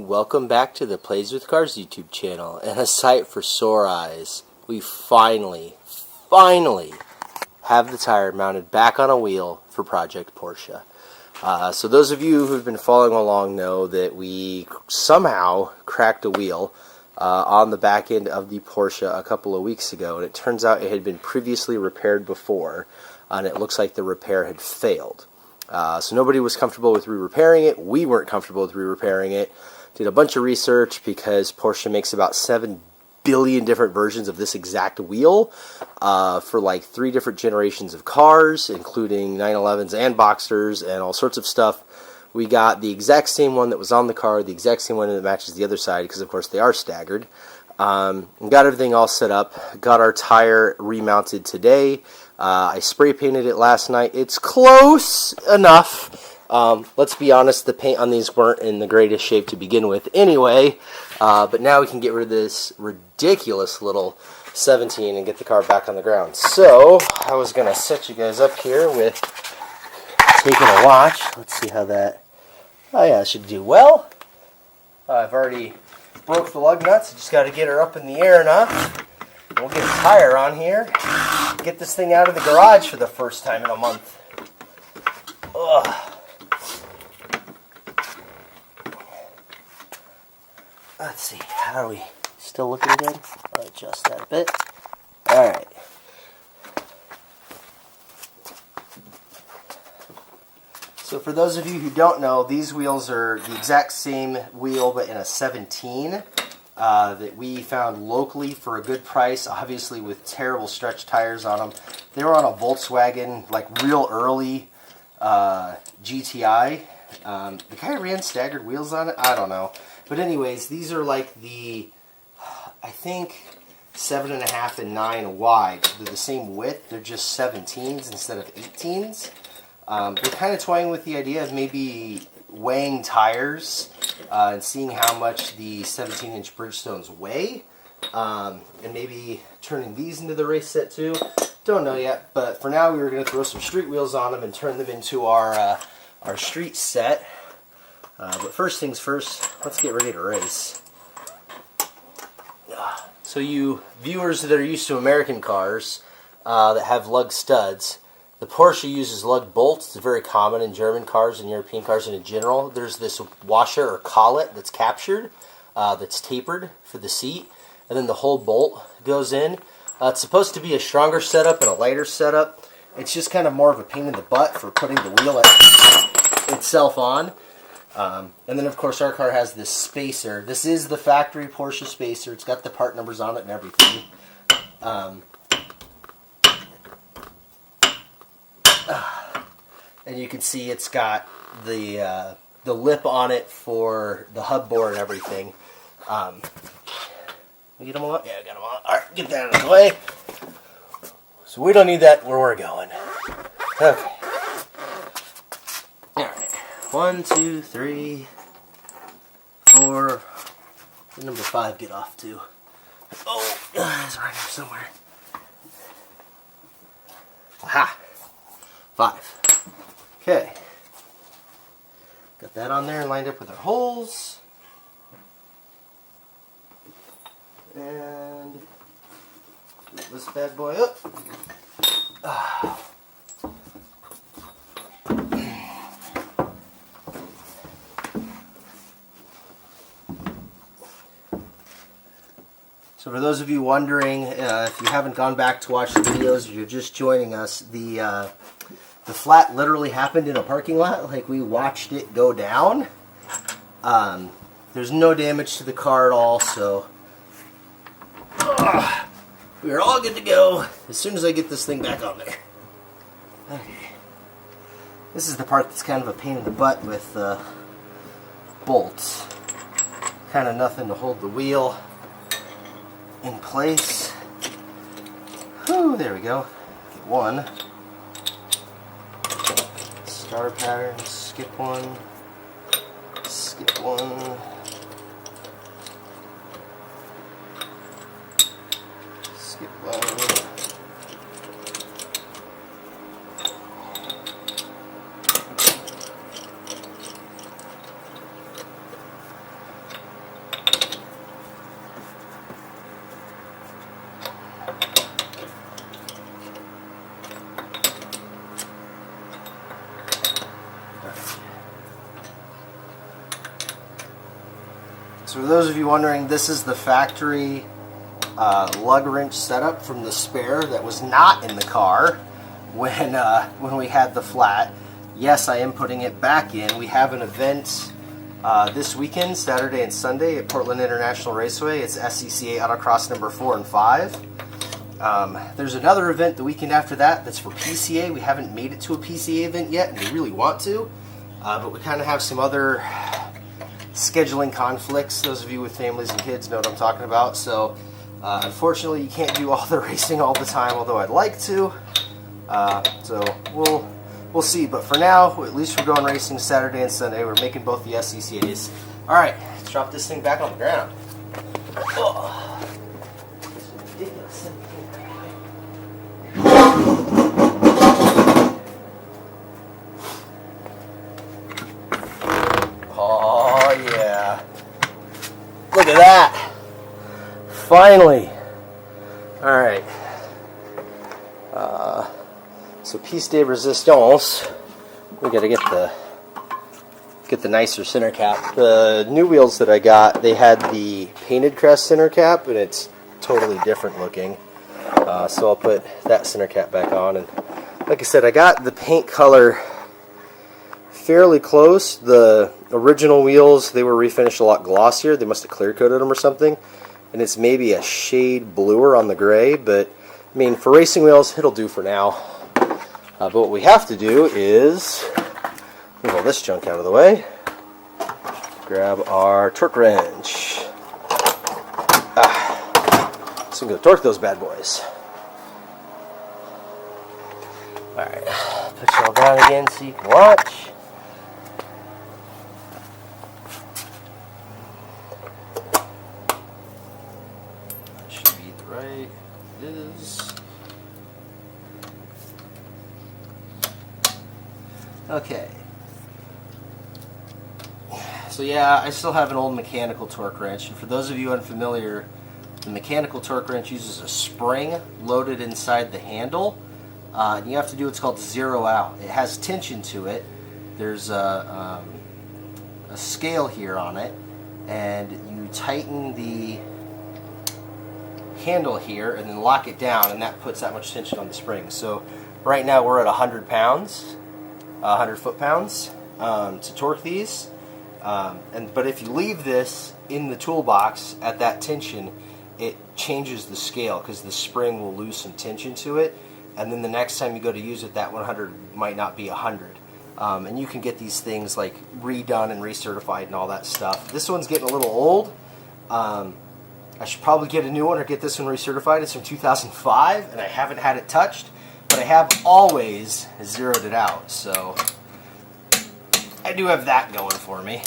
Welcome back to the Plays with Cars YouTube channel and a sight for sore eyes. We finally have the tire mounted back on a wheel for Project Porsche. So those of you who've been following along know that we somehow cracked a wheel on the back end of the Porsche a couple of weeks ago, and it turns out it had been previously repaired before, and it looks like the repair had failed. So nobody was comfortable with re-repairing it. We weren't comfortable with re-repairing it. Did a bunch of research because Porsche makes about 7 billion different versions of this exact wheel for like 3 different generations of cars, including 911s and Boxsters and all sorts of stuff. We got the exact same one that was on the car, the exact same one that matches the other side, because of course they are staggered. Got everything all set up, got our tire remounted today. I spray painted it last night. It's close enough. Let's be honest, the paint on these weren't in the greatest shape to begin with anyway, but now we can get rid of this ridiculous little 17 and get the car back on the ground. So, I was going to set you guys up here with taking a watch. Let's see how that... Oh yeah, it should do well. I've already broke the lug nuts. Just got to get her up in the air enough. We'll get a tire on here. Get this thing out of the garage for the first time in a month. Ugh. Let's see, how are we? Still looking good? I'll adjust that a bit. Alright. So for those of you who don't know, these wheels are the exact same wheel but in a 17 that we found locally for a good price, obviously with terrible stretch tires on them. They were on a Volkswagen, like real early GTI. The guy ran staggered wheels on it? I don't know. But anyways, these are like the, I think, 7.5 and 9 wide. They're the same width. They're just 17s instead of 18s. We're kind of toying with the idea of maybe weighing tires and seeing how much the 17-inch Bridgestones weigh. And maybe turning these into the race set too. Don't know yet. But for now, we were going to throw some street wheels on them and turn them into our street set. But first things first, let's get ready to race. So you viewers that are used to American cars that have lug studs, the Porsche uses lug bolts. It's very common in German cars and European cars and in general. There's this washer or collet that's captured, that's tapered for the seat, and then the whole bolt goes in. It's supposed to be a stronger setup and a lighter setup. It's just kind of more of a pain in the butt for putting the wheel itself on. And then, of course, our car has this spacer. This is the factory Porsche spacer. It's got the part numbers on it and everything. And you can see it's got the lip on it for the hub bore and everything. You get them all up? Yeah, I got them all up. All right, get that out of the way. So we don't need that where we're going. Okay. All right. 1, 2, 3, 4. Where did number 5 get off to? Oh, it's right here somewhere. Aha! 5. Okay. Got that on there and lined up with our holes. And move this bad boy up. So for those of you wondering, if you haven't gone back to watch the videos, or you're just joining us, the flat literally happened in a parking lot. Like, we watched it go down. There's no damage to the car at all, so we are all good to go as soon as I get this thing back on there. Okay. This is the part that's kind of a pain in the butt with bolts. Kind of nothing to hold the wheel in place. Whew, there we go. Get one. Star pattern, skip one. Skip one. Skip one. So for those of you wondering, this is the factory lug wrench setup from the spare that was not in the car when we had the flat. Yes, I am putting it back in. We have an event this weekend, Saturday and Sunday, at Portland International Raceway. It's SCCA Autocross number 4 and 5. There's another event the weekend after that that's for PCA. We haven't made it to a PCA event yet, and we really want to, but we kind of have some other scheduling conflicts. Those of you with families and kids know what I'm talking about. So unfortunately, you can't do all the racing all the time, although I'd like to. So we'll see. But for now, at least we're going racing Saturday and Sunday. We're making both the SCCAs. All right, let's drop this thing back on the ground. Oh. It's ridiculous. Oh yeah! Look at that! Finally! Alright. So piece de resistance. We gotta get the nicer center cap. The new wheels that I got, they had the painted crest center cap, and it's totally different looking. So I'll put that center cap back on. And like I said, I got the paint color fairly close. The original wheels, they were refinished a lot glossier. They must have clear coated them or something. And it's maybe a shade bluer on the gray, but I mean, for racing wheels, it'll do for now. But what we have to do is move all this junk out of the way. Grab our torque wrench. So I'm going to torque those bad boys. Alright, put you all down again so you can watch. That should be the right. It is. Okay. So yeah, I still have an old mechanical torque wrench. And for those of you unfamiliar, the mechanical torque wrench uses a spring loaded inside the handle. And you have to do what's called zero out. It has tension to it. There's a scale here on it, and you tighten the handle here and then lock it down, and that puts that much tension on the spring. So right now we're at 100 pounds, 100 foot-pounds to torque these. But if you leave this in the toolbox at that tension, it changes the scale because the spring will lose some tension to it. And then the next time you go to use it, that 100 might not be 100. And you can get these things like redone and recertified and all that stuff. This one's getting a little old. I should probably get a new one or get this one recertified. It's from 2005, and I haven't had it touched, but I have always zeroed it out. So I do have that going for me.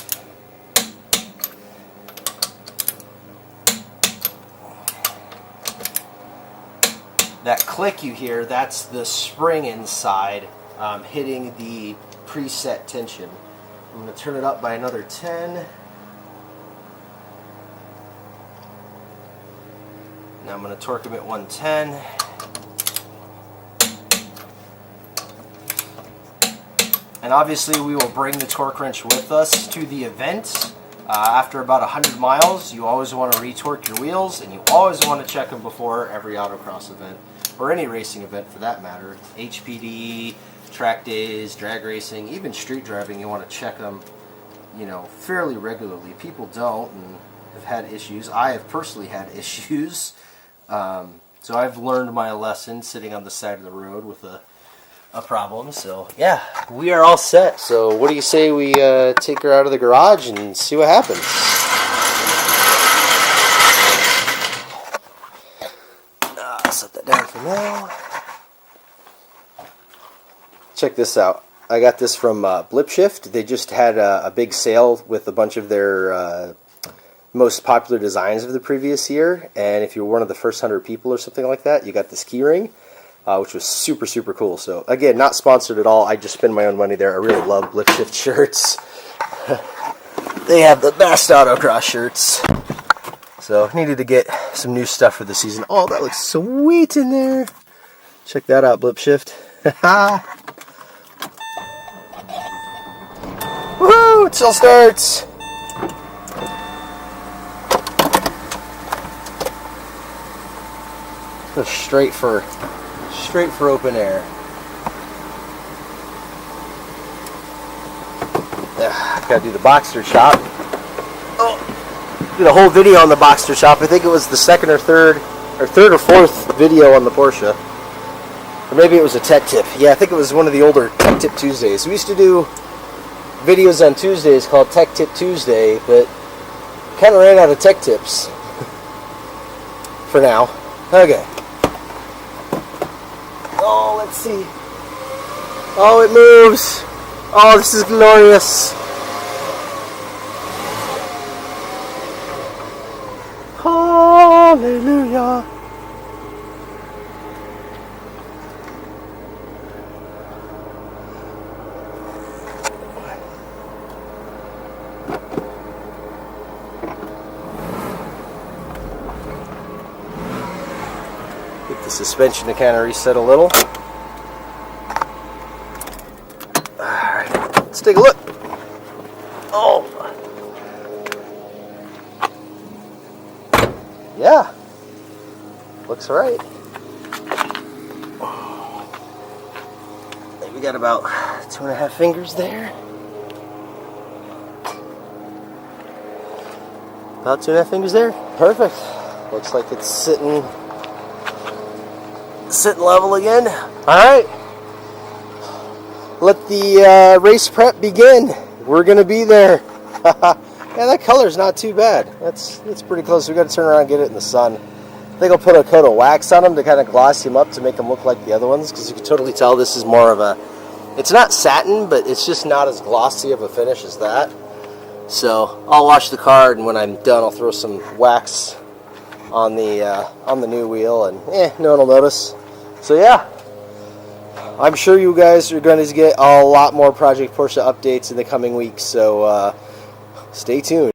That click you hear, that's the spring inside hitting the preset tension. I'm going to turn it up by another 10. Now I'm going to torque them at 110. And obviously we will bring the torque wrench with us to the event. After about 100 miles, you always want to retorque your wheels, and you always want to check them before every autocross event, or any racing event for that matter. HPD, track days, drag racing, even street driving, you want to check them, you know, fairly regularly. People don't and have had issues. I have personally had issues. So I've learned my lesson sitting on the side of the road with a problem. So yeah, we are all set. So what do you say we take her out of the garage and see what happens? Set that down for now. Check this out. I got this from Blip Shift. They just had a big sale with a bunch of their most popular designs of the previous year, and if you're one of the first 100 people or something like that, you got this key ring, which was super, super cool. So again, not sponsored at all. I just spend my own money there. I really love Blip Shift shirts. They have the best autocross shirts. So needed to get some new stuff for the season. Oh, that looks sweet in there. Check that out, Blip Shift. Woohoo! It still starts. Go straight for open air. Gotta do the Boxster shop. Oh, did a whole video on the Boxster shop. I think it was the third or fourth video on the Porsche. Or maybe it was a Tech Tip. Yeah, I think it was one of the older Tech Tip Tuesdays. We used to do videos on Tuesdays called Tech Tip Tuesday, but kind of ran out of tech tips for now. Okay. Oh, let's see. Oh, it moves. Oh, this is glorious. Hallelujah. Get the suspension to kind of reset a little. Alright, let's take a look. Oh! Yeah. Looks alright. We got about 2.5 fingers there. About 2.5 fingers there. Perfect. Looks like it's sitting level again. Alright. Let the race prep begin. We're gonna be there. Yeah, that color's not too bad. That's pretty close. We got to turn around and get it in the sun. I think I'll put a coat of wax on them to kind of gloss them up to make them look like the other ones, because you can totally tell this is more of a. It's not satin, but it's just not as glossy of a finish as that. So I'll wash the car, and when I'm done, I'll throw some wax on the new wheel, and no one will notice. So yeah. I'm sure you guys are going to get a lot more Project Porsche updates in the coming weeks, so stay tuned.